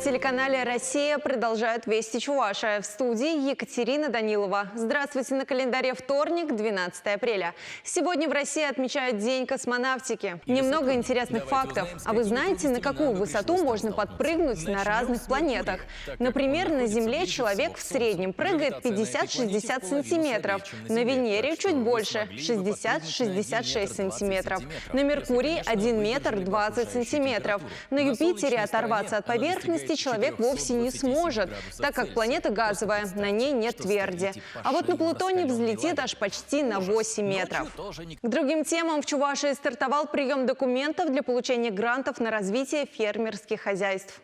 телеканале «Россия» продолжают «Вести Чувашия». В студии Екатерина Данилова. Здравствуйте, на календаре вторник, 12 апреля. Сегодня в России отмечают День космонавтики. Немного интересных фактов. А вы знаете, на какую высоту можно подпрыгнуть на разных планетах? Например, на Земле человек в среднем прыгает 50-60 сантиметров. На Венере чуть больше – 60-66 сантиметров. На Меркурии 1 метр 20 сантиметров. На Юпитере оторваться от поверхности человек вовсе не сможет, так как планета газовая, на ней нет тверди. А вот на Плутоне взлетит аж почти на 8 метров. К другим темам в Чувашии стартовал прием документов для получения грантов на развитие фермерских хозяйств.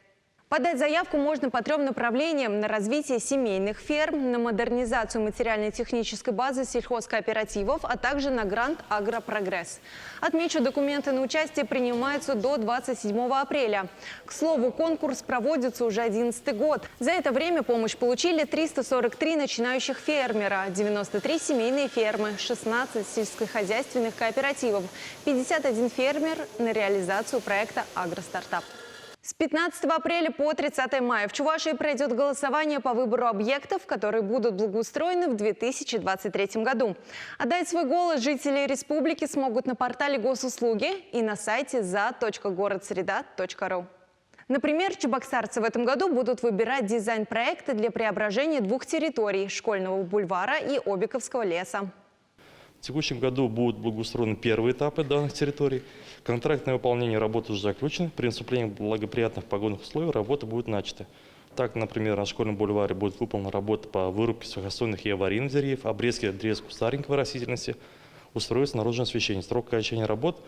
Подать заявку можно по 3 направлениям: на развитие семейных ферм, на модернизацию материально-технической базы сельхозкооперативов, а также на грант «Агропрогресс». Отмечу, документы на участие принимаются до 27 апреля. К слову, конкурс проводится уже 11-й год. За это время помощь получили 343 начинающих фермера, 93 семейные фермы, 16 сельскохозяйственных кооперативов, 51 фермер на реализацию проекта «Агростартап». С 15 апреля по 30 мая в Чувашии пройдет голосование по выбору объектов, которые будут благоустроены в 2023 году. Отдать свой голос жители республики смогут на портале госуслуги и на сайте za.городсреда.ру. Например, чебоксарцы в этом году будут выбирать дизайн-проекты для преображения 2 территорий – Школьного бульвара и Обиковского леса. В текущем году будут благоустроены первые этапы данных территорий. Контрактное выполнение работы уже заключено. При наступлении благоприятных погодных условий работа будет начата. Так, например, на Школьном бульваре будет выполнена работа по вырубке сухостойных и аварийных деревьев, обрезке деревьев кустарниковой растительности, устройство наружного освещения. Срок окончания работ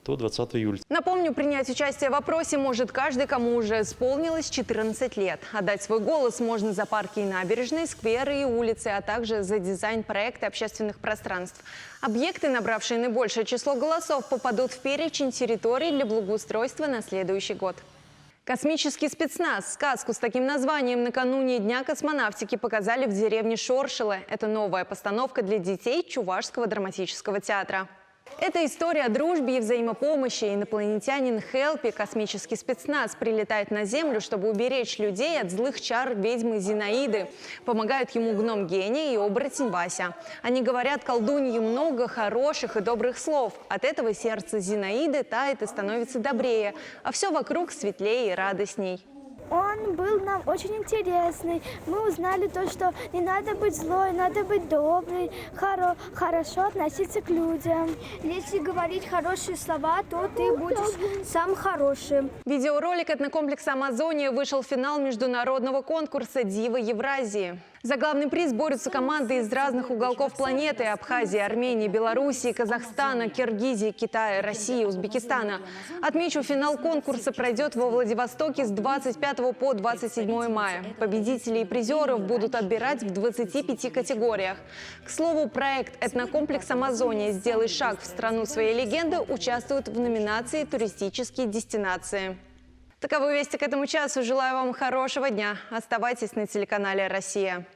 до 20 июля. Напомню, принять участие в опросе может каждый, кому уже исполнилось 14 лет. Отдать свой голос можно за парки и набережные, скверы и улицы, а также за дизайн проекта общественных пространств. Объекты, набравшие наибольшее число голосов, попадут в перечень территорий для благоустройства на следующий год. Космический спецназ. Сказку с таким названием накануне Дня космонавтики показали в деревне Шоршило. Это новая постановка для детей Чувашского драматического театра. Это история о дружбе и взаимопомощи. Инопланетянин Хелпи, космический спецназ, прилетает на Землю, чтобы уберечь людей от злых чар ведьмы Зинаиды. Помогают ему гном Гений и оборотень Вася. Они говорят колдунье много хороших и добрых слов. От этого сердце Зинаиды тает и становится добрее, а все вокруг светлее и радостней. Он был нам очень интересный. Мы узнали то, что не надо быть злой, надо быть добрый, хорошо относиться к людям. Если говорить хорошие слова, то ты будешь сам хорошим. Видеоролик этнокомплекса «Амазония» вышел в финал международного конкурса «Дива Евразии». За главный приз борются команды из разных уголков планеты – Абхазии, Армении, Белоруссии, Казахстана, Киргизии, Китая, России, Узбекистана. Отмечу, финал конкурса пройдет во Владивостоке с 25 по 27 мая. Победителей и призеров будут отбирать в 25 категориях. К слову, проект «Этнокомплекс Амазония. Сделай шаг в страну своей легенды» участвует в номинации «Туристические дестинации». Таковы вести к этому часу. Желаю вам хорошего дня. Оставайтесь на телеканале «Россия».